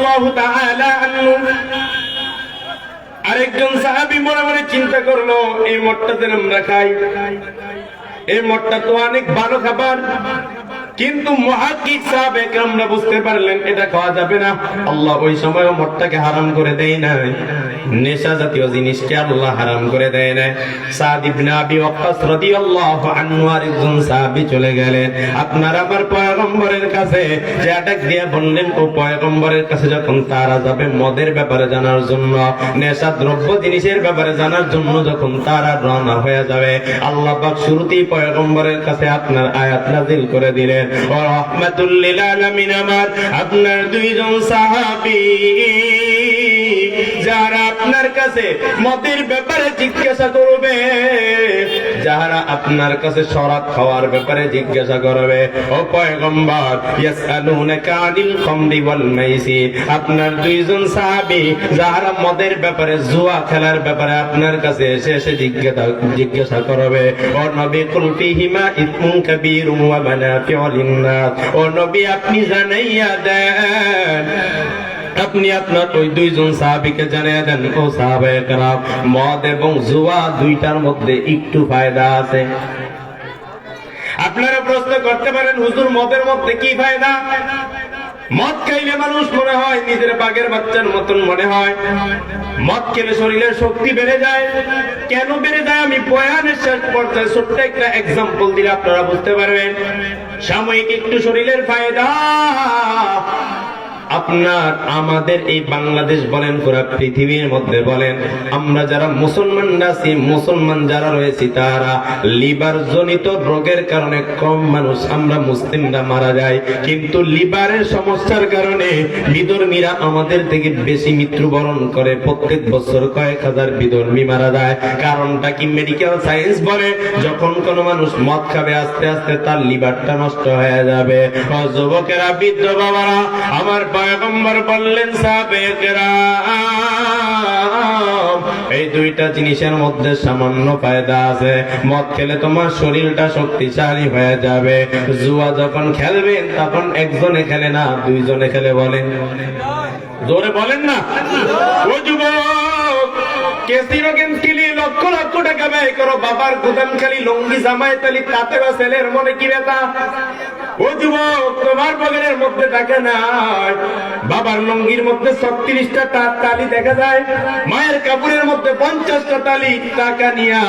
রাদিয়াল্লাহু তাআলা আনহু আরেকজন সাহাবী মনে মনে চিন্তা করলো, এই মটটাতে আমরা খাই, এই মটটা তো অনেক ভালো খাবার, কিন্তু মুহাক্কিক সাহাবে কেরামরা বুঝতে পারলেন এটা খাওয়া যাবে না। আল্লাহ ওই সময় মটটাকে হারাম করে দেয় নাই, নেশা জাতীয় জিনিসকে আল্লাহ হারাম করে দেয় নাই। সাদ ইবনে আবি ওয়াক্কাস রাদিয়াল্লাহু আনহু আরেকজন সাহাবী চলে গেলেন আপনার আমার পয়গম্বরের কাছে, যে ডাক দিয়ে বললেন, ও পয়গম্বরের কাছে যখন তারা যাবে মদের ব্যাপারে জানার জন্য, নেশা দ্রব্য জিনিসের ব্যাপারে জানার জন্য যখন তারা রওনা হয়ে যাবে, আল্লাহ পাক শুরুতেই পয়গম্বরের কাছে আপনার আয়াত নাযিল করে দিলেন, ও রাহমাতুল লিল আলামিন আমার আপনার দুইজন সাহাবী যারা আপনার কাছে মদের ব্যাপারে জিজ্ঞাসা করবে, যারা আপনার কাছে শরাব খাওয়ার ব্যাপারে জিজ্ঞাসা করবে, ও পয়গম্বর ইয়াসআলুনাকা আনিল খামরি ওয়াল মাইসির, আপনার দুইজন সাহাবী যারা মদের ব্যাপারে, জুয়া খেলার ব্যাপারে আপনার কাছে এসে জিজ্ঞাসা করবে, ও নবী কুল ফীহিমা ইসমুন কাবীরুন ওয়া মানাফিউ লিন-নাস, ও নবী আপনি জানাইয়া দেন, আপনি আপনার ওই দুইজন সাহাবীকে জানিয়ে দেন, ও সাহাবায়ে কেরাম মদ এবং জুয়া দুইটার মধ্যে একটু ফায়দা আছে। আপনারা প্রশ্ন করতে পারেন, হুজুর মদের মধ্যে কি ফায়দা? মদ খাইলে মানুষ মনে হয় নিজের বাঘের বাচ্চার মতন মনে হয়, মদ খেলে শরীরের শক্তি বেড়ে যায়। কেন বেড়ে যায় আমি বয়ানের শেষ পর্যায়ে ছোট্ট একটা এক্সাম্পল দিলে আপনারা বুঝতে পারবেন। সাময়িক একটু শরীরের ফায়দা, আপনার আমাদের এই বাংলাদেশ বলেন, পুরো পৃথিবীর মধ্যে বলেন, আমরা যারা মুসলমান আছি, মুসলমান যারা রয়েছি, তারা লিভার জনিত রোগের কারণে কম মানুষ আমরা মুসলিমরা মারা যায়, কিন্তু লিভারের সমস্যার কারণে বিধর্মীরা আমাদের থেকে বেশি মৃত্যুবরণ করে। প্রত্যেক বছর কয়েক হাজার বিধর্মী মারা যায়। কারণটা কি? মেডিকেল সায়েন্স বলে যখন কোন মানুষ মদ খাবে আস্তে আস্তে তার লিভারটা নষ্ট হয়ে যাবে। যুবকেরা, বৃদ্ধ বাবারা, আমার পয়গম্বর বললেন, সাহাবায়ে কেরাম এই দুইটা জিনিসের মধ্যে সামান্য ফায়দা আছে। মদ খেলে তোমার শরীরটা শক্তিশালী হয়ে যাবে। জুয়া যখন খেলবেন তখন একজনে খেলে না, দুইজনে খেলে। বলেন, জোরে বলেন না। ও যুবক, কেসিনো গেমস খেলি লক্ষ লক্ষ টাকা ব্যয় করো, বাবার গুদাম খালি লঙ্গি জামায় তালি, তাতে বা ছেলের মনে কি ব্যথা? ও যুবক, তোমার পকেটের মধ্যে টাকা নাই, বাবার লঙ্গির মধ্যে 36টা তালি দেখা যায়, মায়ের কাপড়ের মধ্যে 50টা তালি, টাকা নিয়া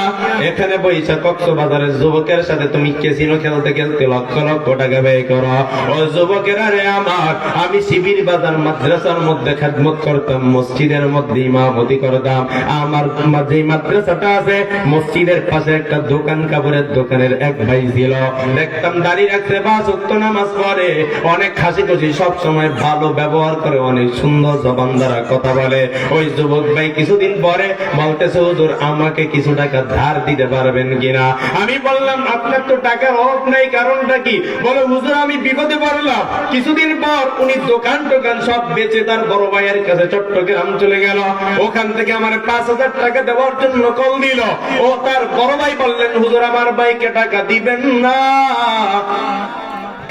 এখানে বৈশা কক্সবাজারের যুবকের সাথে তুমি ক্যাসিনো খেলতে খেলতে লক্ষ লক্ষ টাকা ব্যয় করো। ও যুবকেরা রে আমার, আমি শিবির বাজার মাদ্রাসার মধ্যে খেদমত করতাম, মসজিদের মধ্যে ইমামতি করতাম। আমার যে মাদ্রাসাটা আছে মসজিদের পাশে একটা দোকান, কাপড়ের দোকানের এক ভাই ছিল, দেখতাম দাঁড়িয়ে রাখছে, বাস নামাজ পড়ে, অনেক হাসি খুশি, সব সময় ভালো ব্যবহার করে, অনেক সুন্দর জবান দ্বারা কথা বলে। ওই যুবক ভাই কিছুদিন পরে বলতেছে, হুজুর আমাকে কিছু টাকা ধার দিতে পারবেন কিনা? আমি বললাম, আপনার তো টাকার অভাব নাই, কারণটা কি? বলে, হুজুর আমি বিপদে পড়লাম। কিছুদিন পর উনি দোকান টোকান সব বেচে তার বড় ভাইয়ের কাছে চট্টগ্রাম চলে গেল। ওখান থেকে আমার 5000 টাকা দেওয়ার জন্য কল দিল। ও তার বড় ভাই বললেন, হুজুর আমার ভাইকে টাকা দিবেন না,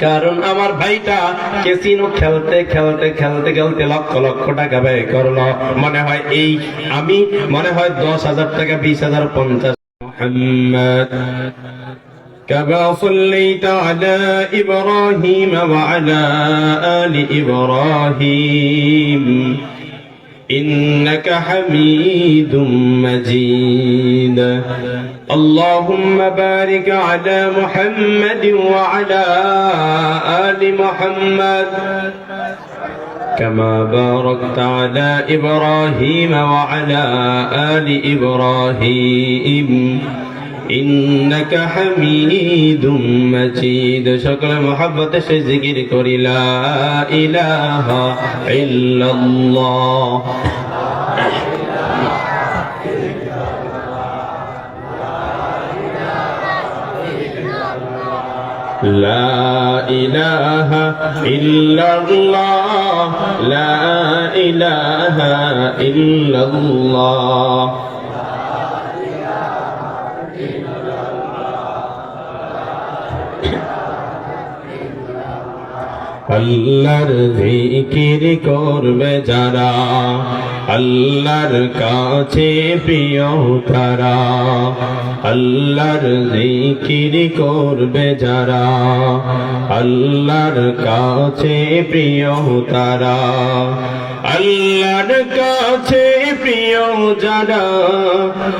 কারণ আমার ভাইটা ক্যাসিনো খেলতে খেলতে খেলতে খেলতে লক্ষ লক্ষ টাকা ব্যয় করলো। মনে হয় এই আমি মনে হয় 10,000 টাকা, 20,000, 50। মুহাম্মদ كما صليت على إبراهيم وعلى آل إبراهيم إنك حميد مجيد اللهم بارك على محمد وعلى آل محمد كما باركت على إبراهيم وعلى آل إبراهيم إنك حميد مجيد شكر محبت سے ذکر کری لا إله إلا الله لا إله إلا الله لا إله إلا الله আল্লাহর জিকির করবে যারা, আল্লাহর কাছে প্রিয় তারা। আল্লাহর জিকির করবে যারা, আল্লাহর কাছে প্রিয় তারা। আল্লাহর কাছে প্রিয় যারা,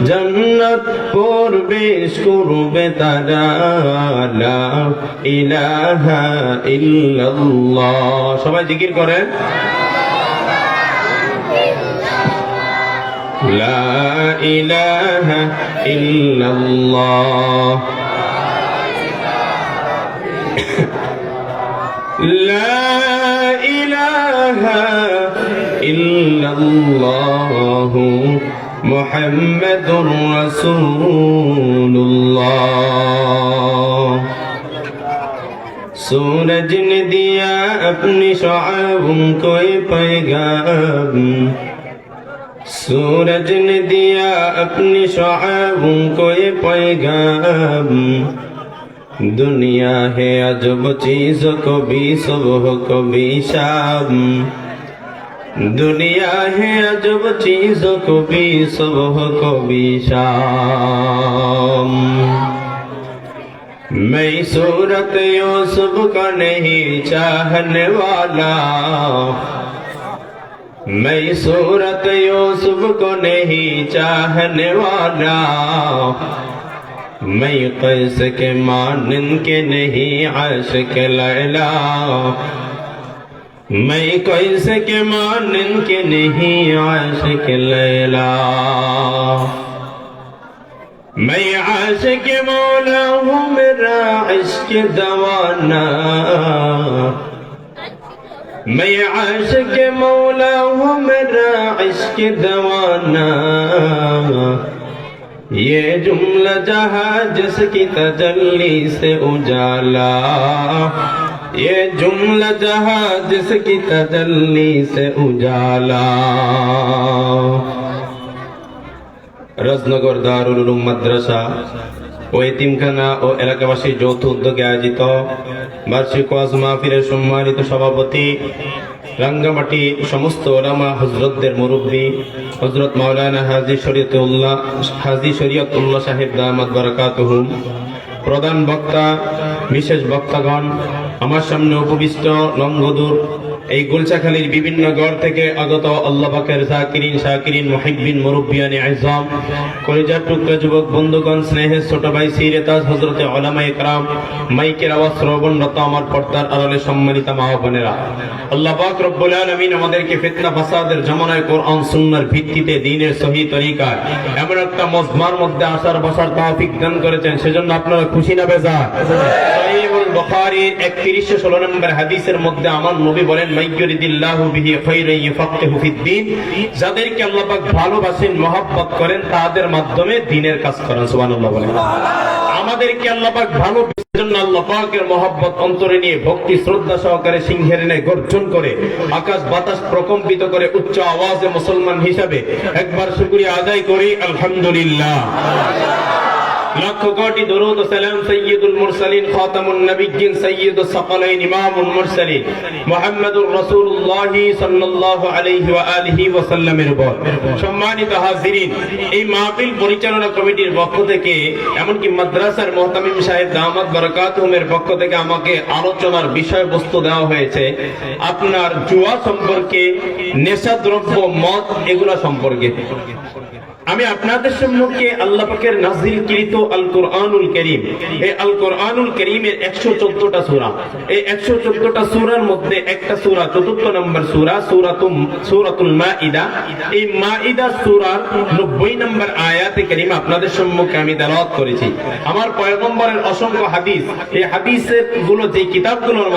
জান্নাত প্রবেশ করবে তারা। লা ইলাহা ইল্লাল্লাহ। সবাই জিকির করেন, লা ইলাহা ইল্লাল্লাহ, লা ইলাহা ইল্লাল্লাহ মুহাম্মাদুর রাসূলুল্লাহ। सूरज ने दिया अपनी शुआओं को पैगाम, सूरज ने दिया अपनी शुआओं को पैगाम। दुनिया है अजब चीज़ों को भी सुबह को भी शाम, दुनिया है अजब चीज़ों को भी सुबह को भी शाम। मैं सूरत यूसुफ का नहीं चाहने वाला, मैं सूरत यूसुफ को नहीं चाहने वाला। मैं कैस के मानन के नहीं आशिक लैला, मैं कैस के मानन के नहीं आशिक लैला। मैं आशिक मौला हूँ मेरा इश्क दवाना, मैं आशिक मौला हूँ मेरा इश्क दवाना। ये जुमला जहाँ जिसकी तजल्ली से उजाला, ये जुमला जहाँ जिसकी तजल्ली से उजाला। রাজনগর দারুল উলুম মাদ্রাসা ও এতিমখানা ও এলাকাবাসীর যৌথ উদ্যোগে আয়োজিত বার্ষিক ওয়াজ মাহফিলের সম্মানিত সভাপতি, রাঙ্গামাটি সমস্ত ওলামা হযরতদের মুরব্বী হযরত মাওলানা হাজী শরীয়তুল্লাহ সাহেব দামাত বারাকাতুহুম, প্রধান বক্তা, বিশেষ বক্তাগণ, আমার সামনে উপবিষ্ট লঙ্গদূর এই গুলচাখালীর বিভিন্ন গড় থেকে আগত আল্লাহ পাকের জাকিরিন শাকিরিন মুহিব্বিন মুরব্বিয়ানে আযম, কলিজার টুকরা যুবক বন্ধুগণ, স্নেহের ছোট ভাই সিরে তাজ হযরতে উলামায়ে কেরাম, মাইকের আওয়াজ শ্রবণরত আমার পর্দার আড়ালে সম্মানিত মা ও বোনেরা, আল্লাহ পাক রব্বুল আলামিন আমাদেরকে ফিতনা ফাসাদের জামানায় কোরআন সুন্নাহর ভিত্তিতে দ্বীনের সহি তরিকায় এমন একটা মজমার মধ্যে আসার বসার তৌফিক দান করেছেন, সেজন্য আপনারা খুশি না বেজার? সহিহুল বুখারীর 3116 নম্বর হাদিসের মধ্যে আমার নবী বলেন, মাইয়ুরিদিল্লাহু বিহি খায়রান ইফাক্কিহু ফিদ্দীন, যাদেরকে আল্লাহ পাক ভালোবাসেন, মহব্বত করেন, তাদের মাধ্যমে দ্বীনের কাজ করেন। সুবহানাল্লাহ বলেন। আমাদেরকে আল্লাহ পাক ভালোবাসেন, জন্য আল্লাহ পাকের মহব্বত অন্তরে নিয়ে ভক্তি শ্রদ্ধা সহকারে সিংহের ন্যায় গর্জন করে আকাশ বাতাস প্রকম্পিত করে উচ্চ আওয়াজে মুসলমান হিসাবে একবার শুকরিয়া আদায় করি আলহামদুলিল্লাহ। লাখ কোটি দরুদ ও সালাম সাইয়্যিদুল মুরসালিন খাতামুন নবিয়্যিন সাইয়্যিদুস সাকালাইন ইমামুল মুরসালিন মুহাম্মাদুর রাসূলুল্লাহ সাল্লাল্লাহু আলাইহি ওয়া আলিহি ওয়া সাল্লামের উপর। সম্মানিত হাজিরিন, এই মাহফিল পরিচালনা কমিটির পক্ষ থেকে এমনকি মাদ্রাসার মুহতামিম সাহেব দামাত বারাকাতুহুমের পক্ষ থেকে আমাকে আলোচনার বিষয়বস্তু দেওয়া হয়েছে আপনার জুয়া সম্পর্কে, নেশাদ্রব্য, মদ, এগুলা সম্পর্কে। আমি আপনাদের সম্মুখে আল্লাহ পাকের নাযিলকৃত আল কোরআনুল কারীম, এই আল কোরআনুল কারীমের 114টা সূরা, এই 114টা সূরার মধ্যে একটা সূরা 4 নম্বর সূরা সূরাতুল মাইদা, এই মাইদা সূরার 90 নম্বর আয়াতে কারীমা আপনাদের সম্মুখে আমি তেলাওয়াত করেছি। আমার পয়গম্বরের অসংখ্য হাদিস, এই হাদিসের গুলো যে কিতাবগুলোর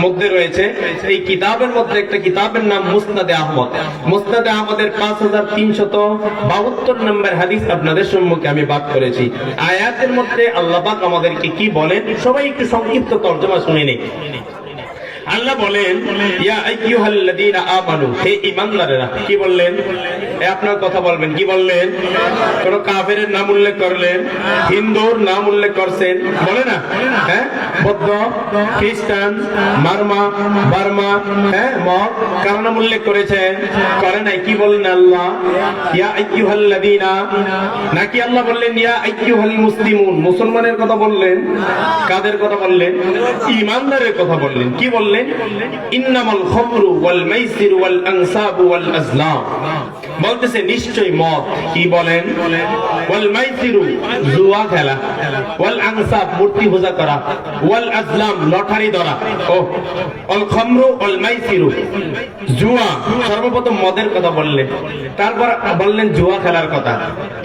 মধ্যে রয়েছে, এই কিতাবের মধ্যে একটা কিতাবের নাম মুসনাদে আহমদ। মুসনাদে আহমদের 5372 নম্বর হাদিস আপনাদের সম্মুখে আমি পাঠ করেছি। আয়াতের মধ্যে আল্লাহ পাক আমাদেরকে কি বলেন, সবাই একটু সংক্ষিপ্ত তরজমা শুনে নেই। আল্লাহ বলেন ইয়া আইয়ুহাল্লাযীনা আমানু, হে ঈমানদারেরা। কি বললেন? আপনার কথা বলবেন, কি বললেন? কোন কাফেরের নাম উল্লেখ করলেন, হিন্দুর নাম উল্লেখ করছেন, বলে না? হ্যাঁ, বৌদ্ধ, খ্রিস্টান, বার্মা, হ্যাঁ, মগ, কার নাম উল্লেখ করেছেন? করে নাই। কি বললেন আল্লাহ? ইয়া আইয়ুহাল্লাযীনা, নাকি আল্লাহ বললেন ইয়া আইয়ুহাল মুসলিমুন? মুসলমানের কথা বললেন? কাদের কথা বললেন? ঈমানদারের কথা বললেন। কি বললেন? ইন্নামাল খামরু ওয়াল মাইসিরু ওয়াল আনসাবু ওয়াল আজলাম, বলতেছে নিশ্চয় মদ। কি বলেন? ওয়াল মাইসিরু, জুয়া খেলা, ওয়াল আনসাব, মূর্তি পূজা করা, ওয়াল আজলাম, লটারি ধরা। ও ওয়াল খামরু ওয়াল মাইসিরু, জুয়া। সর্বপ্রথম মদের কথা বললেন, তারপর বললেন জুয়া খেলার কথা,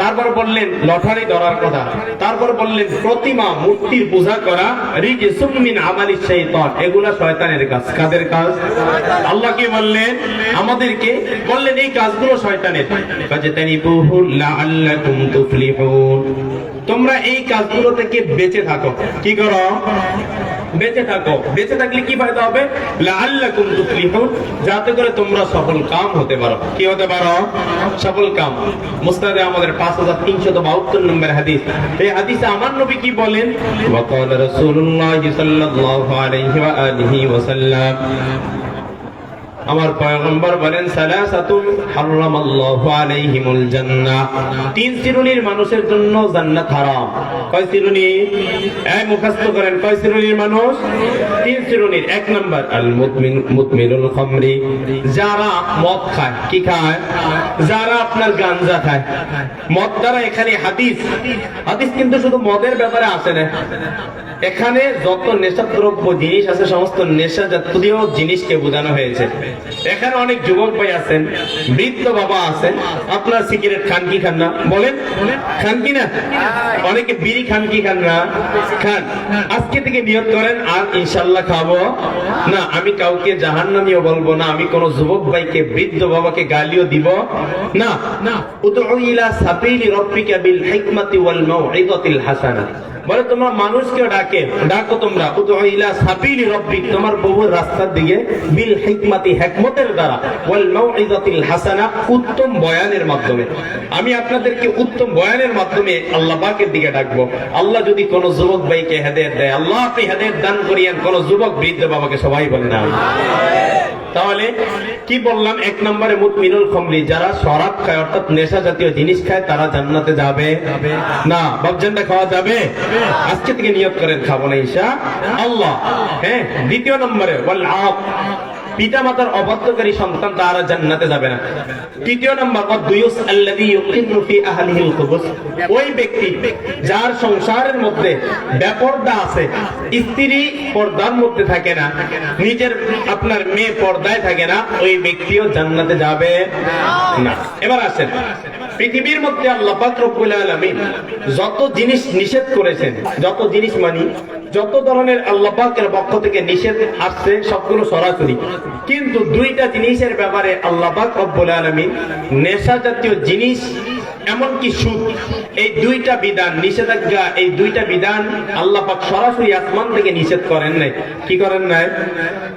তারপর বললেন লটারি ধরার কথা, তারপর বললেন প্রতিমা মূর্তির পূজা করা, রিজসুম মিন আমালিশ শাইতান, এগুলা শয়তানের কাজ। কাদের কাজ? আল্লাহ কি বললেন? আমাদেরকে বললেন এই কাজগুলো শয়তানের। ফাজতানিবুহু লাআল্লাকুম তুফলিহুন, তোমরা এই কাজগুলো থেকে বেঁচে থাকো। কি করো? বেঁচে থাকো। বেঁচে থাকলে কি ফায়দা হবে? লাআল্লাকুম তুফলিহুন, যাতে করে তোমরা সফল কাম হতে পারো। কি হতে পারো? সফল কাম। মুসনাদে আমাদের 5372 নম্বর হাদিস। এই হাদিসে আমার নবী কি বলেন? ওয়াকাল রাসূলুল্লাহ সাল্লাল্লাহু আলাইহি ওয়া আলিহি ওয়াসাল্লাম, আমার পয়গম্বর বলেন সালাসাতুন হারামাল্লাহু আলাইহিমুল জান্নাহ, তিন শ্রেণীর মানুষের জন্য জান্নাত হারাম। কয় শ্রেণী? এই মুখস্থ করেন, কয় শ্রেণীর মানুষ? তিন শ্রেণীর। এক নাম্বার আল মুদমিনুল খামরি, যারা মদ খায়। কি খায়? যারা আপনার গাঞ্জা খায়। মদ দ্বারা এখানে হাদিস কিন্তু শুধু মদের ব্যাপারে আসে না, এখানে যত নেশাদ্রব্য জিনিস আছে সমস্ত নেশা জাতীয় জিনিসকে বোঝানো হয়েছে। এখানে অনেক যুবক ভাই আছেন, বৃদ্ধ বাবা আছেন, আপনার সিগারেট খান কি খান না? বলেন, খান কি না? অনেকে বিড়ি খান কি খান না? খান। আজকে থেকে নিয়ত করেন আর ইনশাল্লাহ খাবো না, আমি কাউকে জাহান্নামীও বলবো না, আমি কোন যুবক ভাইকে বৃদ্ধ বাবাকে গালিও দিব না। উদউ ইলা সাবিলি রাব্বিকা বিল হিকমাতি ওয়াল মাউইযাতিল হাসানা, বলে তোমরা মানুষকে ডাকো তোমরা উদউ ইলা সাবিলি রাব্বিক, তোমার প্রভুর রাস্তার দিকে, বিল হিকমাতি, হিকমতের দ্বারা, ওয়াল মাউইযাতিল হাসানা, উত্তম বয়ানের মাধ্যমে। আমি আপনাদেরকে উত্তম বয়ানের মাধ্যমে আল্লাহ পাকের দিকে ডাকবো। আল্লাহ যদি কোন যুবক ভাইকে হেদায়েত দেয়, আল্লাহ আপনি হেদায়েত দান করিয়েন। কোন যুবক বৃদ্ধ বাবাকে সবাই বলেন না। তাহলে কি বললাম? এক নম্বরে মুদমিনুল খামরি, যারা শরাব খায় অর্থাৎ নেশা জাতীয় জিনিস খায়, তারা জান্নাতে যাবে না। বাপজানটা খাওয়া যাবে? আজকে থেকে নিয়ত করেন খাবো না ইনশাআল্লাহ। হ্যাঁ। দ্বিতীয় নম্বরে ওয়াল আক, পিতা মাতার অবাধ্যকারী সন্তান, তারা জান্নাতে যাবে না। তৃতীয় নম্বর ওয়াদুয়ুস আল্লাযী ইউকিরু ফি আহলিহিল খুবুস, ওই ব্যক্তি যার সংসারের মধ্যে বেপরদা আছে, স্ত্রী পর্দার মধ্যে থাকে না, নিজের আপনার মেয়ে পর্দায় থাকে না, ওই ব্যক্তিও জান্নাতে যাবে না। এবার আসেন, পৃথিবীর মধ্যে আল্লাহ পাক রব্বুল আলামিন যত জিনিস নিষেধ করেছেন, যত জিনিস মানি, যত ধরনের আল্লাহ পাকের পক্ষ থেকে নিষেধ আসছে সবগুলো সরাসরি। কিন্তু দুইটা জিনিসের ব্যাপারে আল্লাহ পাক রব্বুল আলামিন নেশা জাতীয় জিনিস, এমনকি সুদ, এই দুইটা বিধান, নিষেধাজ্ঞা, এই দুইটা বিধান আল্লাহ পাক সরাসরি আসমান থেকে নিষেধ করেন নাই। কি করেন নাই?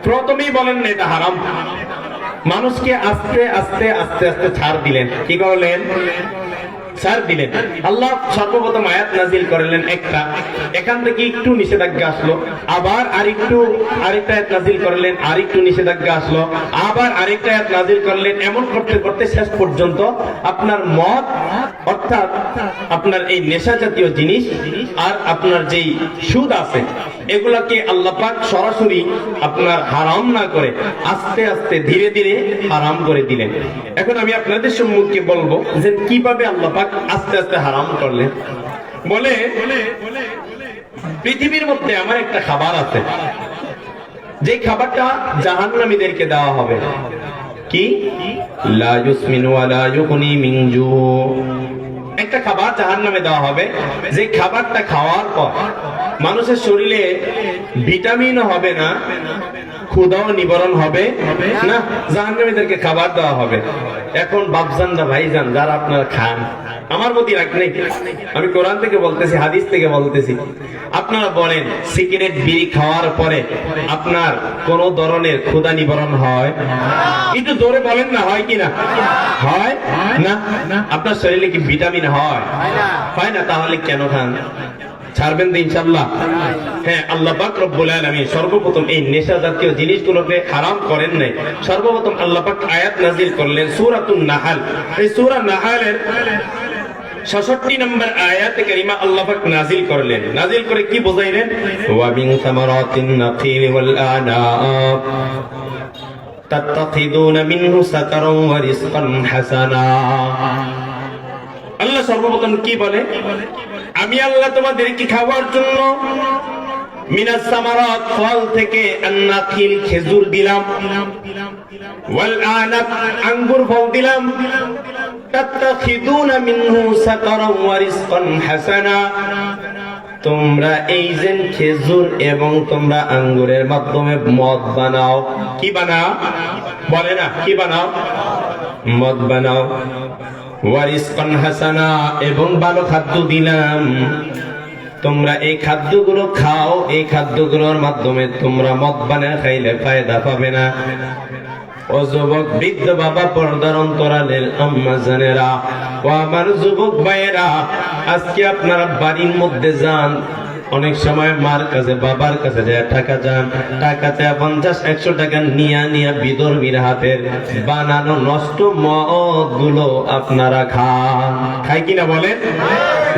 প্রথমেই বলেন না এটা হারাম, মানুষকে আস্তে আস্তে আস্তে আস্তে ছাড় দিলেন। কি করলেন? ছাড় দিলেন। আল্লাহ সর্বপ্রথম আয়াত নাজিল করলেন একটা, এখান থেকে একটু নিষেধাজ্ঞা আসলো, আবার আরেকটা আয়াত নাজিল করলেন, আরেকটু নিষেধাজ্ঞা আসলো, আবার আরেকটা আয়াত নাজিল করলেন। এমন করতে করতে শেষ পর্যন্ত আপনার মদ অর্থাৎ আপনার এই নেশা জাতীয় জিনিস আর আপনার যেই সুদ আছে, এগুলাকে আল্লাহ পাক সরাসরি আপনার হারাম না করে আস্তে আস্তে ধীরে ধীরে হারাম করে দিলেন। এখন আমি আপনাদের সম্মুখে বলবো যে কিভাবে আল্লাহ পাক আস্তে আস্তে হারাম করলেন। বলে পৃথিবীর মধ্যে আমার একটা খাবার আছে, যে খাবারটা জাহান্নামীদেরকে দেওয়া হবে। কি? লা ইউসমিনু ওয়া লা ইউগনি মিন জু, একটা খাবার জাহান্নামে দেওয়া হবে, যে খাবারটা খাওয়ার পর মানুষের শরীরে ভিটামিনও হবে না, ক্ষুধাও নিবারণ হবে না, জাহান্নামীদেরকে খাবার দেওয়া হবে। এখন বাপজানরা ভাইজান যারা আপনারা খান, আমার প্রতি রাখ নেই, আমি কোরআন থেকে বলতেছি, হাদিস থেকে বলতেছি, আপনারা বলেন সিগারেট বিড়ি খাওয়ার পরে আপনার কোন ধরনের ক্ষুধা নিবারণ হয়? একটু জোরে বলেন না, হয় কি না? হয় না? আপনার শরীরে কি ভিটামিন হয়? হয় না? তাহলে কেন খান? ছাড়বেন তো ইনশাআল্লাহ? হ্যাঁ, আল্লাহ পাক রব্বুল আলামিন সর্বপ্রথম এই নেশা জাতীয় জিনিসগুলোকে হারাম করেন নাই। সর্বপ্রথম আল্লাহ পাক আয়াত নাযিল করলেন সূরাতুন নাহাল। এই সূরা নাহালের 66 নম্বর আয়াতে কারিমা আল্লাহ পাক নাযিল করলেন। নাযিল করে কি বোঝাইলেন? ওয়া মিন সামারাতিন নাখিল ওয়াল আনাব তাত্তাখিদুনা মিনহু সাকারান ওয়া রিজকান হাসানা। আল্লাহ সর্বপ্রথম কি বলে? আমি আল্লাহ তোমাদেরকে খাওয়ার জন্য মিনাস সামারাত ফল থেকে আন-নাখিল খেজুর দিলাম, ওয়াল আনাব আঙ্গুর ফল দিলাম, তাত্তাখিদুনা মিনহু সাকারান ওয়া রিজকান হাসানা। তোমরা এই যে খেজুর এবং তোমরা আঙ্গুরের মাধ্যমে মদ বানাও। কি বানাও? বলে না, কি বানাও? মদ বানাও। ওয়া রিজকান হাসানা, এবং ভালো খাদ্য দিলাম। তোমরা এই খাদ্যগুলো খাও, এই খাদ্যগুলোর মাধ্যমে তোমরা মদ বানায় খাইলে ফায়দা পাবে না। ও যুবক বৃদ্ধ বাবা, পর্দার অন্তরালের আম্মা জানেরা, ও আমার যুবক ভাইয়েরা, আজকে আপনারা বাড়ির মধ্যে যান, অনেক সময় মার কাছে বাবার কাছে যায় টাকা চান, টাকা চায় 50-100 টাকা নিয়া বিধর্মীর হাতের বানানো নষ্ট মদ গুলো আপনারা খান। খাই কিনা বলেন?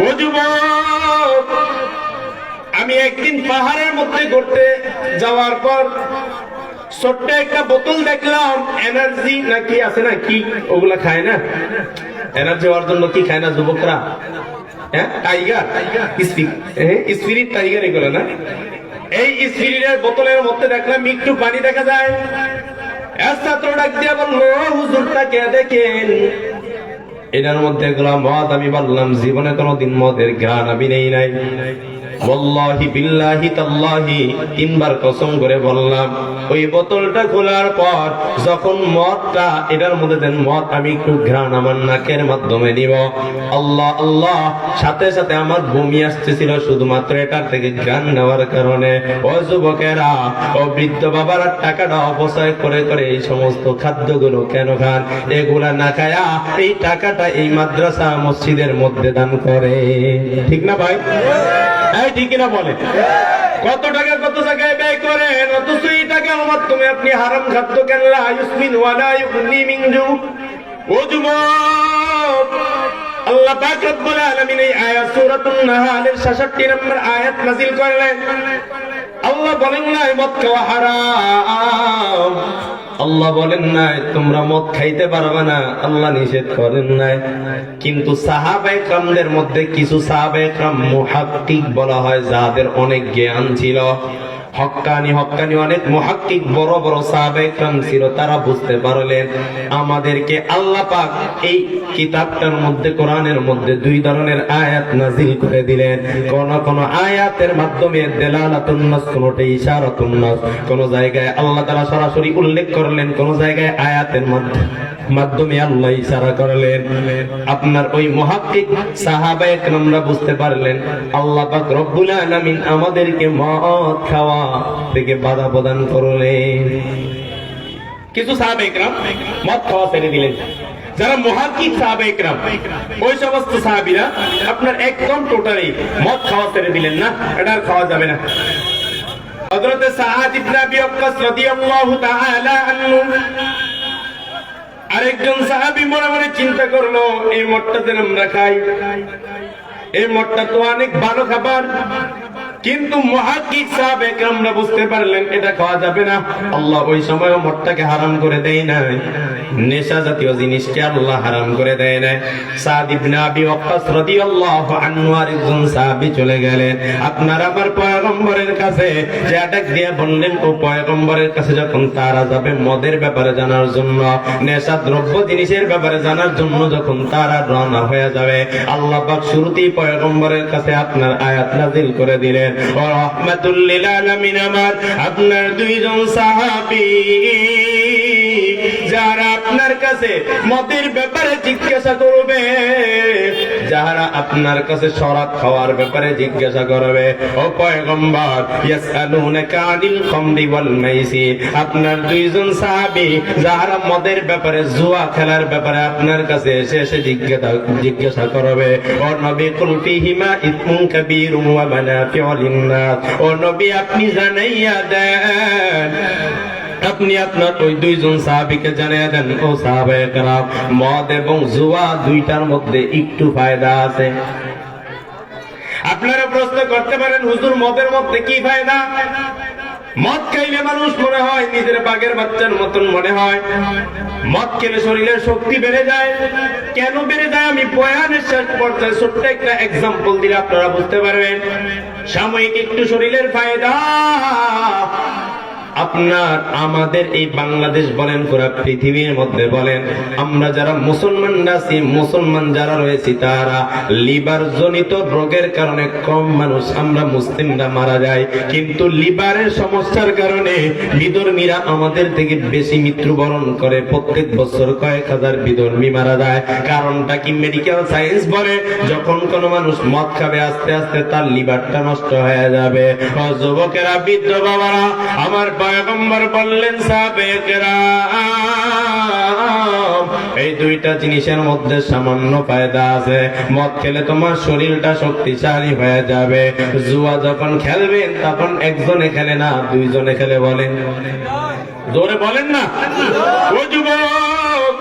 ও যুবক, আমি একদিন পাহাড়ের মধ্যে ঘুরতে যাওয়ার পর ছোট্ট একটা বোতল দেখলাম, এনার্জি নাকি আছে না কি, ওগুলা খায় না? এনার্জি হওয়ার জন্য কি খায় না যুবকরা? হ্যাঁ, টাইগার স্পিরিট, টাইগার এগুলো না। এই স্পিরিটের বোতলের মধ্যে দেখলাম একটু পানি দেখা যায়। ছাত্র ডাক দিয়া বললো, হুজুরটাকে দেখেন, এটার মধ্যে এগুলা মদ। আমি বললাম, জীবনে কোনোদিন মদের ঘ্রাণ আমি নেই নাই। ওয়াল্লাহি বিল্লাহি তাল্লাহি, 3 বার কসম করে বললাম, ওই বোতলটা খোলার পর যখন মদটা এটার মধ্যে দেন, মদ আমি একটু ঘ্রাণ আমার নাকের মাধ্যমে নিব, আল্লাহ আল্লাহ, সাথে সাথে আমার বমি আসতেছিল শুধুমাত্র এটার থেকে ঘ্রাণ নেওয়ার কারণে। ও যুবকেরা, ও বৃদ্ধ বাবারা, টাকাটা অপচয় করে করে এই সমস্ত খাদ্যগুলো কেন খান? এগুলা না খায়া এই টাকাটা এই মাদ্রাসা মসজিদের মধ্যে দান করে। ঠিক না ভাই? ঠিক না বলে? কত টাকা কত জায়গায় ব্যয় করেন, অথচ এই টাকার মাধ্যমে আপনি হারাম খাদ্য কেন? লা ইউসমিন ওয়া লা ইউগনি মিন জু। ও যুবক, আল্লাহ পাক রব্বুল আলামিন এই আয়াত সূরাতুন নাহালের 66 নম্বর আয়াত নাযিল করলেন। আল্লাহ বলেন না মদ খাওয়া হারাম, আল্লাহ বলেন নাই তোমরা মদ খাইতে পারবে না, আল্লাহ নিষেধ করেন নাই। কিন্তু সাহাবায়ে কেরামদের মধ্যে কিছু সাহাবায়ে কেরাম মুহাক্কিক বলা হয়, যাদের অনেক জ্ঞান ছিল, হক্কানি অনেক মুহাক্কিক বড় বড় সাহাবায়ে কেরাম ছিল, তারা বুঝতে পারলেন আমাদেরকে আল্লাহ পাক এই কিতাবটার মধ্যে, কোরআনের মধ্যে 2 ধরনের আয়াত নাযিল করে দিলেন। কোন আয়াতের মাধ্যমে দেলালাতুন নাস, কোনটা ইশারাতুন নাস। কোন জায়গায় আল্লাহ তাআলা সরাসরি উল্লেখ করলেন, কোন জায়গায় আয়াতের মাধ্যমে আল্লাহ ইশারা করলেন। আপনার ওই মুহাক্কিক সাহাবায়ে কেরামরা বুঝতে পারলেন আল্লাহ পাক রব্বুল আলামিন আমাদেরকে মদ খাওয়া থেকে বাধা প্রদান করলেন। কিছু সাহাবায়ে কেরাম মদ খাওয়া ছেড়ে দিলেন। যারা মুহাক্কিক সাহাবায়ে কেরাম, ওই সমস্ত সাহাবীরা আপনার একদম টোটালি মদ খাওয়া ছেড়ে দিলেন না, এটা আর খাওয়া যাবে না। হযরত সাআদ ইবনে আবি ওয়াক্কাস রাদিয়াল্লাহু তাআলা আনহু, আরেকজন সাহাবী মনে মনে চিন্তা করলো, এই মদটা যেন আমরা খাই, এই মদটা তো অনেক ভালো খাবার, কিন্তু মুহাক্কিক সাহাবায়ে কেরামরা বুঝতে পারলেন এটা খাওয়া যাবে না। আল্লাহ ওই সময় মদটাকে হারাম করে দেয় নাই, নেশা জাতীয় জিনিসকে আল্লাহ হারাম করে দেয় নাই। সাদ ইবনে আবি ওয়াক্কাস রাদিয়াল্লাহু আনহু আরেকজন সাহাবী চলে গেলেন আপনার আমার পয়গম্বরের কাছে, যে ডাক দিয়ে বললেন, ও পয়গম্বরের কাছে যখন তারা যাবে মদের ব্যাপারে জানার জন্য, নেশা দ্রব্য জিনিসের ব্যাপারে জানার জন্য যখন তারা রওনা হয়ে যাবে, আল্লাহ পাক শুরুতেই পয়গম্বরের কাছে আপনার আয়াত নাযিল করে দিলেন, ও রাহমাতুল লিল আলামিন, আমার আপনার 2 জন সাহাবী যারা আপনার কাছে মদের ব্যাপারে জিজ্ঞাসা করবে, যাহারা আপনার কাছে শরাব খাওয়ার ব্যাপারে জিজ্ঞাসা করবে, ও পয়গম্বর, ইয়াসআলুনাকা আনিল খামরি ওয়াল মাইসির, আপনার দুইজন সাহাবী যাহারা মদের ব্যাপারে, জুয়া খেলার ব্যাপারে আপনার কাছে এসে এসে জিজ্ঞাসা করবে, ও নবী, কুল ফীহিমা ইসমুন কাবীরুন ওয়া মানাফিউ লিন-নাস, ও নবী আপনি জানাইয়া দেন, আপনি আপনার ওই দুইজন সাহাবীকে জানিয়ে দেন, ও সাহাবায়ে কেরাম, মদ এবং জুয়া দুইটার মধ্যে একটু ফায়দা আছে। আপনারা প্রশ্ন করতে পারেন, হুজুর মদের মধ্যে কি ফায়দা? মদ খাইলে মানুষ মনে হয় নিজের বাঘের বাচ্চার মতন মনে হয়। মদ খেলে শরীরের শক্তি বেড়ে যায়। কেন বেড়ে যায় আমি বয়ানের শেষ পর্যায়ে ছোট্ট একটা এক্সাম্পল দিলে আপনারা বুঝতে পারবেন। সাময়িক একটু শরীরের ফায়দা। আপনার আমাদের এই বাংলাদেশ বলেন, পুরো পৃথিবীর মধ্যে বলেন, আমরা যারা মুসলমান আছি, মুসলমান যারা রয়েছি, তারা লিভার জনিত রোগের কারণে কম মানুষ আমরা মুসলিমরা মারা যায়, কিন্তু লিভারের সমস্যার কারণে বিধর্মীরা আমাদের থেকে বেশি মৃত্যুবরণ করে। প্রত্যেক বছর কয়েক হাজার বিধর্মী মারা যায়। কারণটা কি? মেডিকেল সায়েন্স বলে যখন কোন মানুষ মদ খাবে আস্তে আস্তে তার লিভারটা নষ্ট হয়ে যাবে। যুবকেরা, বৃদ্ধ বাবারা, আমার পয়গম্বর বললেন, সাহাবায়ে কেরাম, এই দুইটা জিনিসের মধ্যে সামান্য ফায়দা আছে। মদ খেলে তোমার শরীরটা শক্তিশালী হয়ে যাবে। জুয়া যখন খেলবেন তখন একজনে খেলে না, দুইজনে খেলে। বলেন, জোরে বলেন না। ও যুবক,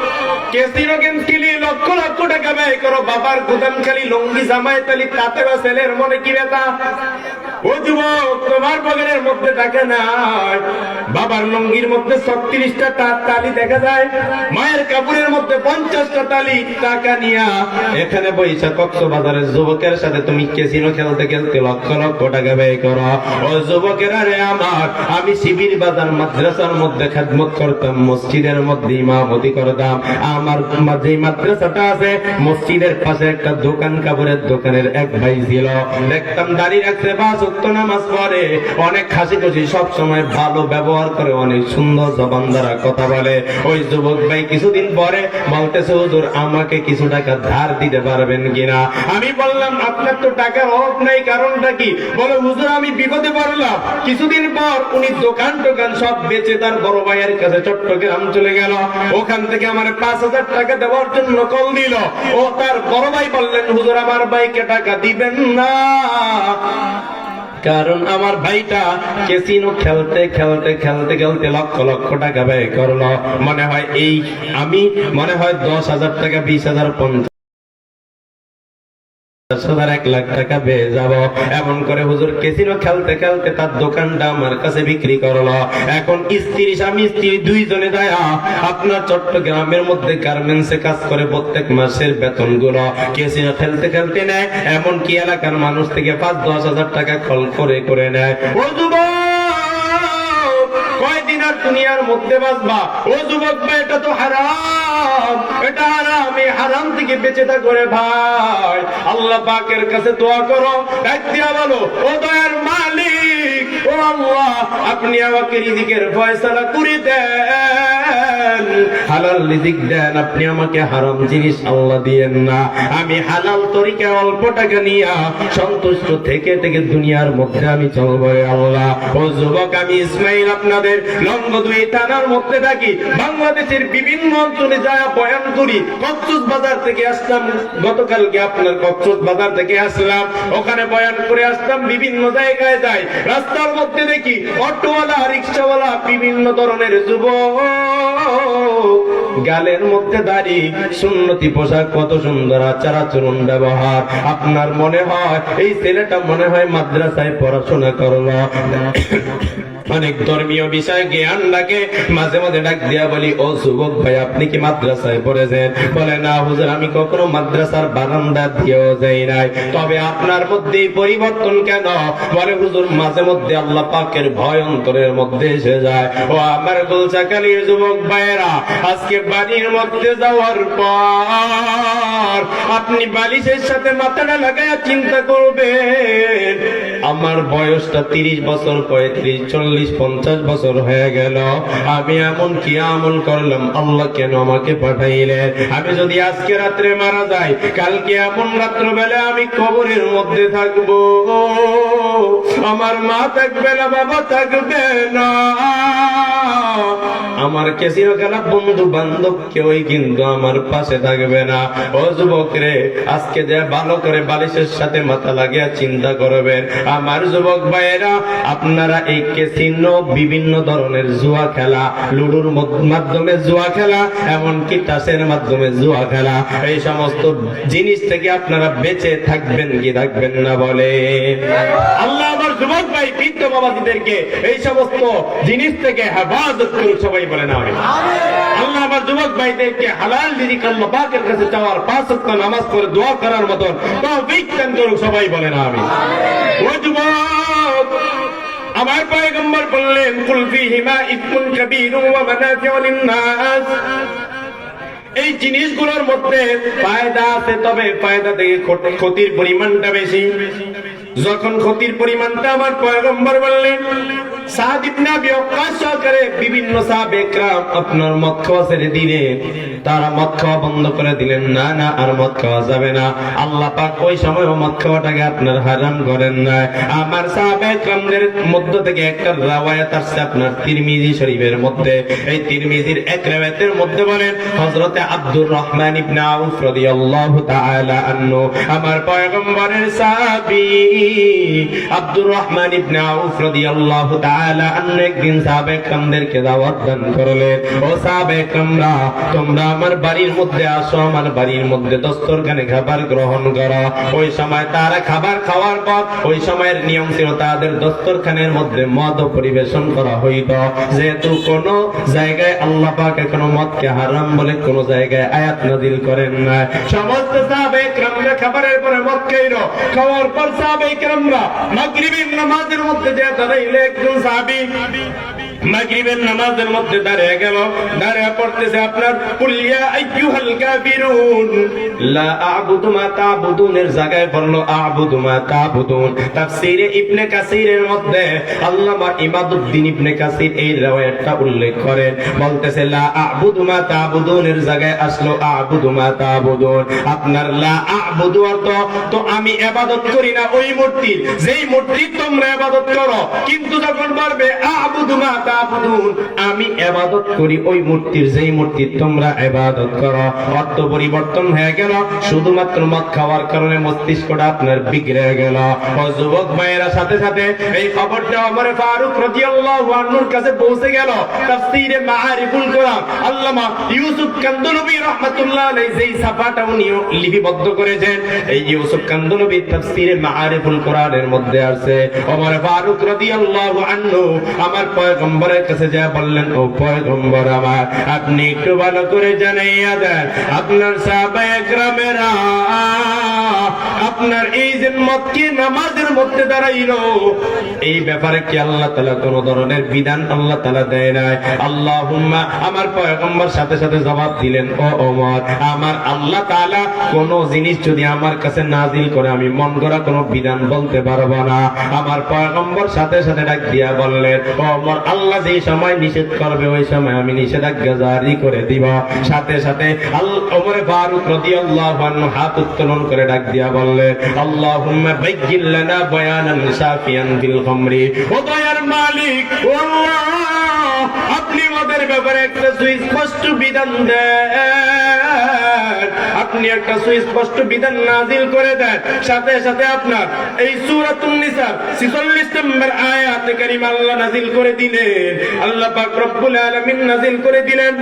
ক্যাসিনো গেমস খেলি লক্ষ লক্ষ টাকা ব্যয় করো, বাবার গুদাম খালি লঙ্গি জামায় তালি, তাতে বা ছেলের মনে কি ব্যথা? ও যুবক, তোমার পকেটের মধ্যে টাকা নাই, বাবার লঙ্গির মধ্যে 36টা তালি দেখা যায়, মায়ের কাপড়ের মধ্যে 50টা তালি, টাকা নিয়া এখানে বৈশা কক্সবাজারের যুবকের সাথে তুমি ক্যাসিনো খেলতে খেলতে লক্ষ লক্ষ টাকা ব্যয় করো। ও যুবকেরা রে আমার, আমি শিবির বাজার মাদ্রাসার মধ্যে খেদমত করতাম, মসজিদের মধ্যে ইমামতি করতাম। আমার যে মাদ্রাসাটা আছে মসজিদের পাশে একটা দোকান, কাপড়ের দোকানের এক ভাই ছিল, দেখতাম দাড়ি রাখছে, বাস নামাজ পড়ে, অনেক হাসি খুশি, সব সময় ভালো ব্যবহার করে, অনেক সুন্দর জবান দ্বারা কথা বলে। ওই যুবক ভাই কিছুদিন পরে বলতেছে, হুজুর আমাকে কিছু টাকা ধার দিতে পারবেন কিনা? আমি বললাম, আপনার তো টাকার অভাব নেই, কারণটা কি? বলে, হুজুর আমি বিপদে পড়লাম। কিছুদিন পর উনি দোকান টোকান সব বেচে তার বড় ভাইয়ের কাছে চট্টগ্রাম চলে গেল। ওখান থেকে আমার 5000 টাকা দেওয়ার জন্য কল দিল। ও তার বড় ভাই বললেন, হুজুর আমার ভাইকে টাকা দিবেন না, কারণ আমার ভাইটা ক্যাসিনো খেলতে খেলতে খেলতে খেলতে লক্ষ লক্ষ টাকা ব্যয় করলো। মনে হয় আমি 10,000 টাকা, 20,000, 50,000, 1 লাখ টাকা পেয়ে যাব। এমন করে হুজুর ক্যাসিনো খেলতে খেলতে তার দোকানটা আমার কাছে বিক্রি করলো। এখন স্বামী স্ত্রী দুইজনে যায় আপনার চট্টগ্রামের মধ্যে গার্মেন্টসে কাজ করে, প্রত্যেক মাসের বেতন গুলো ক্যাসিনো খেলতে খেলতে নেয়। এমনকি এলাকার মানুষ থেকে 5-10,000 টাকা খল করে করে নেয়। ও যুবক, কয়দিন আর দুনিয়ার মধ্যে বাঁচবা? ও যুবক ভাই, এটা তো হারাম, এটা হারাম। এই হারাম থেকে বেঁচে থাকবে ভাই, আল্লাহ পাকের কাছে দোয়া করো, ডাক দিয়া বলো, ও দয়ার মালিক, ও আল্লাহ, আপনি আমাকে রিজিকের ফয়সালা করে দেন, হালাল রিজিক দেন, আপনি আমাকে হারাম জিনিস আল্লাহ দিয়েন না। আমি হালাল তরিকায় অল্প টাকা নিয়ে সন্তুষ্ট থেকে থেকে দুনিয়ার মধ্যে আমি চলবো আল্লাহ। ও যুবক, আমি ইসমাইল আপনাদের লঙ্গদুই থানার মধ্যে থাকি, বাংলাদেশের বিভিন্ন অঞ্চলে যায় বয়ান করি। কক্সবাজার থেকে আসলাম গতকালকে, আপনার কক্সবাজার থেকে আসলাম, ওখানে বয়ান করে আসলাম। বিভিন্ন জায়গায় যাই, রাস্তার মধ্যে দেখি অটোওয়ালা, রিক্সাওয়ালা, বিভিন্ন ধরনের যুবক, গালের মধ্যে দাড়ি, সুন্নতি পোশাক, কত সুন্দর আচার আচরণ ব্যবহার। আপনার মনে হয় এই ছেলেটা মনে হয় মাদ্রাসায় পড়াশোনা করলো। অনেক ধর্মীয় বিষয় জ্ঞান লাগে। মাঝে মাঝে ডাক দিয়া বলি, ও যুবক ভাই, আপনি কি মাদ্রাসায় পড়েছেন? বলে, না হুজুর, আমি কখনো মাদ্রাসার বারান্দা দিয়েও যাই নাই। তবে আপনার মধ্যে পরিবর্তন কেন? বলে, হুজুর মাঝে মধ্যে আল্লাহ পাকের ভয় অন্তরের মধ্যে এসে যায়। ও আমার গোলচাকালীর যুবক ভাইয়েরা, আজকে বাড়ির মধ্যে যাওয়ার পর আপনি বালিশের সাথে মাথাটা লাগায় চিন্তা করবেন, আমার বয়সটা 30 বছর, 35, 40 40-50 বছর হয়ে গেল, আমি এমন কি আমল করলাম, আল্লাহ কেন আমাকে পাঠাইলেন? আমি যদি আজকে রাত্রে মারা যাই, কালকে এমন রাত্রবেলা আমি কবরের মধ্যে থাকবো, আমার মা থাকবে না, বাবা থাকবে না, আমার চিরকাল বন্ধু বান্ধব কেউই কিন্তু আমার পাশে থাকবে না। ও যুবক রে, আজকে যে ভালো করে বালিশের সাথে মাথা লাগিয়ে চিন্তা করবেন। আমার যুবক ভাইয়েরা, আপনারা এই ক্যাসিনো, বিভিন্ন ধরনের জুয়া খেলা, লুডুর মাধ্যমে জুয়া খেলা, এমনকি তাসের মাধ্যমে জুয়া খেলা, এই সমস্ত জিনিস থেকে আপনারা বেঁচে থাকবেন কি থাকবেন না বলে আল্লাহ। আমার যুবক ভাই, বৃদ্ধ বাবাজিদেরকে এই সমস্ত জিনিস থেকে হেফাজত করুন, সবাই বলে না আমি। আল্লাহ আমার যুবক ভাইদেরকে হালাল রিজিক আল্লাহ পাকের কাছে চাওয়ার, 5 ওয়াক্ত নামাজ পড়ে দোয়া করার মতন তৌফিক দান করুন, সবাই বলে না আমি। ও যুবক, আমার পয়গম্বর বললেন, কুল ফীহিমা ইসমুন কাবীরুন ওয়া মানাফিউ লিন-নাস। এই জিনিসগুলোর মধ্যে ফায়দা আছে, তবে ফায়দা থেকে ক্ষতির পরিমাণটা বেশি। যখন ক্ষতির পরিমাণটা আমার পয়গম্বর বললেন, সাদ ইবনে আবি ওয়াক্কাস সহকারে বিভিন্ন সাহাবে کرام আপনার মদ খাওয়া ছেড়ে দিলেন, তারা মদ খাওয়া বন্ধ করে দিলেন। না না, আর মদ খাওয়া যাবে না। আল্লাহ পাক ওই সময় মদ খাওয়াটাকে আপনার হারাম করেন না। আমার সাহাবে کرامদের মধ্য থেকে একটা রাওয়ায়াত আছে আপনার তিরমিজি শরীফের মধ্যে। এই তিরমিজির এক রাওয়ায়াতের মধ্যে বলেন, হযরত আব্দুর রহমান ইবনে আউফ রাদিয়াল্লাহু তাআলা আনহু, আমার পয়গম্বরের সাহাবী আব্দুর রহমান ইবনে আউফ রাদিয়াল্লাহু তাআলা আনহু একদিন সাহাবে کرامদেরকে দাওয়াত দান করলেন, ও সাহাবে کرامরা, তোমরা আমার বাড়ির মধ্যে আসো, আমার বাড়ির মধ্যে দস্তরখানে খাবার গ্রহণ করো। ওই সময় তারা খাবার খাওয়ার পর ওই সময়ের নিয়ম ছিল তাদের দস্তরখানের মধ্যে মদ পরিবেশন করা হইত। যেহেতু কোন জায়গায় আল্লাহ পাক এখনো মদকে হারাম বলে কোন জায়গায় আয়াত নাযিল করেন না, সমস্ত সাহাবে کرامরা খাবারের পরে মদ খাইলো। খাওয়ার পর সাহাবে کرامরা মাগরিবের নামাজের মধ্যে যে দাঁড়াইলে, একজন সাহাবী মাগরিবের নামাজের মধ্যে দাঁড়িয়ে গেল, দাঁড়িয়ে পড়তেছে আপনার কুল ইয়া আইয়ুহাল কাফিরুন লা আ'বুদু মা তা'বুদুন এর জায়গায় পড়লো আ'বুদু মা তা'বুদুন। তাফসীরে ইবনে কাসিরের মধ্যে আল্লামা ইমাদউদ্দিন ইবনে কাসির এই riwayatটা উল্লেখ করেন, বলতেছে লা আ'বুদু মা তা'বুদুন এর জায়গায় আসলো আ'বুদু মা তা'বুদুন। আপনার লা আ'বুদু অর্থ তো আমি ইবাদত করি না ওই মূর্তির, যেই মূর্তি তোমরা ইবাদত করো, কিন্তু যখন বলবে আ'বুদু মা তা'বুদুন, আমি ইবাদত করি ওই মূর্তির, যেই মূর্তি তোমরা ইবাদত করো, অর্থ পরিবর্তন হয়ে গেল। শুধুমাত্র মদ খাওয়ার কারণে মস্তিষ্কটা আপনার বিগড়ে গেল। ও যুবক ভাইয়েরা, সাথে সাথে এই খবরটা ওমর ফারুক রাদিয়াল্লাহু আনহুর কাছে পৌঁছে গেল। তাফসীরে মাআরিফুল কোরআন আল্লামা ইউসুফ কান্দলবী রাহমাতুল্লাহ আলাইহি যেই ছাপাটা উনি লিপিবদ্ধ করেছেন, এই ইউসুফ কান্দলবী তাফসীরে মাআরিফুল কোরআনের মধ্যে আছে, ওমর ফারুক রাদিয়াল্লাহু আনহু আমার পয়গম্বরের কাছে যা বললেন, ও পয়গম্বর আমার, আপনি একটু ভালো করে জানাইয়া দেন, আপনার সাহাবায়ে কেরামেরা আপনার এই যে মদকে নামাজের মধ্যে দাঁড়াইলো, এই ব্যাপারে কি আল্লাহ তাআলা কোন ধরনের বিধান আল্লাহ তাআলা দেয় নাই? আল্লাহুম্মা, আমার পয়গম্বর সাথে সাথে জবাব দিলেন, ও ওমর, আমার আল্লাহ তাআলা কোন জিনিস যদি আমার কাছে নাজিল করে আমি মন গড়া কোন বিধান বলতে পারবো না। আমার পয়গম্বর সাথে সাথে ডাক দিয়া বললেন, ও ওমর, আল্লাহ যেই সময় নিষেধ করবে ওই সময় আমি নিষেধাজ্ঞা জারি করে দিব। সাথে সাথে ওমর ফারুক রাদিয়াল্লাহু আনহু হাত উত্তোলন করে ডাক দিয়া বললেন, আল্লাহুম্মা বাইয়্যিন লানা বায়ানান শাফিয়ান ফিল খামরি। ও দয়ার মালিক, ও আল্লাহ, আপনি আমাদের ব্যাপারে একটা সুস্পষ্ট বিধান দেন, আপনি একটা সুস্পষ্ট বিধান নাযিল করে দেন। সাথে সাথে আপনার এই সূরাতুন নিসা 46 নম্বর আয়াতে কারিমা আল্লাহ নাযিল করে দিলেন, আল্লাহ পাক রব্বুল আলামিন নাযিল করে দিলেন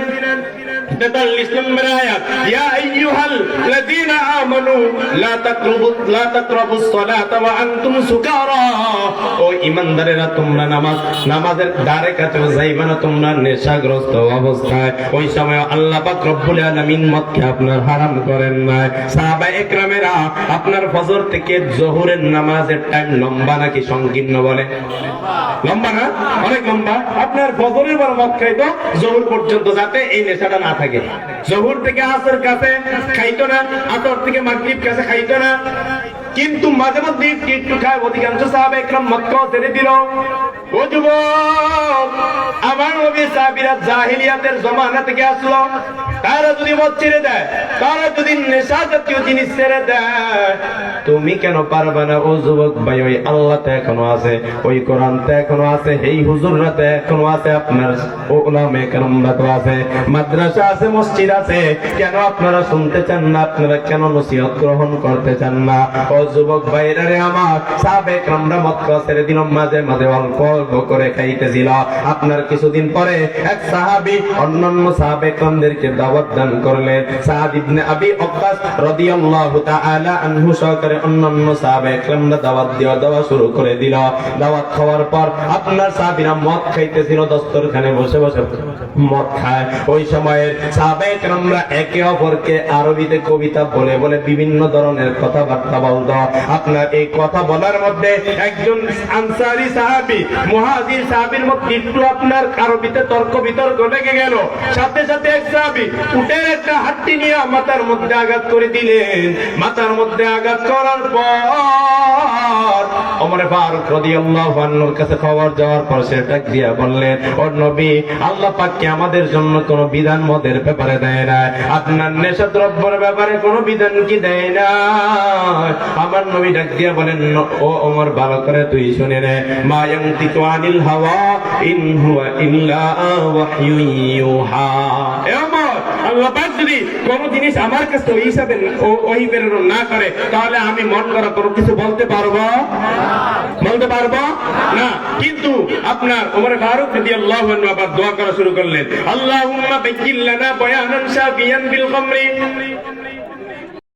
43 নম্বর আয়াত, ইয়া আইয়ুহাল লাযীনা আমানু লা তাকরাবুস সালাতা ওয়া আনতুম সুকারা। ও ঈমানদারেরা, তোমরা নামাজের ধারে কাছেও যাইবা না তোমরা নেশাগ্রস্ত অবস্থায়। ওই সময় আল্লাহ পাক রব্বুল আলামিন মদকে আপনার হারাম করেন না। সাহাবায়ে কেরামেরা আপনার ফজর থেকে যোহরের নামাজের টাইম লম্বা নাকি সংকীর্ণ বলে? লম্বা না? অনেক লম্বা। আপনার ফজরের পর মদ খাইতো যোহর পর্যন্ত, যাতে এই নেশাটা না থাকে। যোহর থেকে আসর কাছে খাইতো না, আসর থেকে মাগরিব কাছে খাইতো না, কিন্তু মাঝে মধ্যে একটু খায়। অধিকাংশ সাহাবায়ে কেরাম মদ খাওয়া ছেড়ে দিল। ও যুবক, আমার নবী সাহাবীরা জাহিলিয়াতের জমানা থেকে আসলো, তারা যদি মদ ছেড়ে দেয়, তারা যদি নেশা জাতীয় জিনিস ছেড়ে দেয়, তুমি কেন পারবে না? ও যুবক ভাই, ওই আল্লাহতে এখনো আছে, ওই কোরআনতে এখনো আছে, এই হুজুররাতে এখনো আছে, আপনার উলামায়ে কেরামরা তো আছে, মাদ্রাসা আছে, মসজিদ আছে, কেন আপনারা শুনতে চান না? আপনারা কেন নসিহত গ্রহণ করতে চান না? ও যুবক ভাইরা রে আমার, সাহাবে কেরামরা মদ খাওয়া ছেড়ে দিল, মাঝে মাঝে অল্প অল্প করে খাইতেছিল। আপনার কিছুদিন পরে এক সাহাবী অন্যান্য সাহাবে কেরামদেরকে দাওয়াত দান করলেন। সাদ ইবনে আবি ওয়াক্কাস রাদিয়াল্লাহু তাআলা আনহু সহকারে অন্যান্য সাহাবে কেরামরা দাওয়াত দেওয়া শুরু করে দিল। দাওয়াত খাওয়ার পর আপনার সাহাবীরা মদ খাইতেছিল, দস্তরখানে বসে বসে মদ খায়। ওই সময়ের সাহাবে কেরামরা একে অপরকে আরবিতে কবিতা বলে বলে বিভিন্ন ধরনের কথাবার্তা বলতো। আপনার এই কথা বলার মধ্যে একজন আনসারী সাহাবী মুহাজির সাহাবীর মধ্যে একটু আপনার আরবিতে তর্ক বিতর্ক লেগে গেল। সাথে সাথে এক সাহাবী উটের একটা হাড্ডি নিয়ে মাথার মধ্যে আঘাত করে দিলেন। মাথার মধ্যে আঘাত করার পর ওমর ফারুক রাদিয়াল্লাহু আনহুর কাছে খবর যাওয়ার পর সে ডাক দিয়া বললেন, ও নবী, আল্লাহ পাক কি আমাদের জন্য কোনো বিধান মদের ব্যাপারে দেয় না? আপনার নেশা দ্রব্যের ব্যাপারে কোনো বিধান কি দেয় না? আমার নবী ডাক দিয়া বলেন, ও ওমর, ভালো করে তুই শুনে নে, মা ইয়ানতিকু আনিল হাওয়া ইন হুয়া ইল্লা ওয়াহয়ুন ইউহা। এ ওমর, আল্লাহ পাক যদি কোন জিনিস আমার কাছে ওই হিসাবে ওই প্রেরণ না করে, তাহলে আমি মন করা কোনো কিছু বলতে পারবো? বলতে পারবো না। কিন্তু আপনার ওমর ফারুক রাদিয়াল্লাহু আনহু আবার দোয়া করা শুরু করলেন, আল্লাহুম্মা বায়্যিন লানা বায়ানান শাফিয়ান বিল খামরি।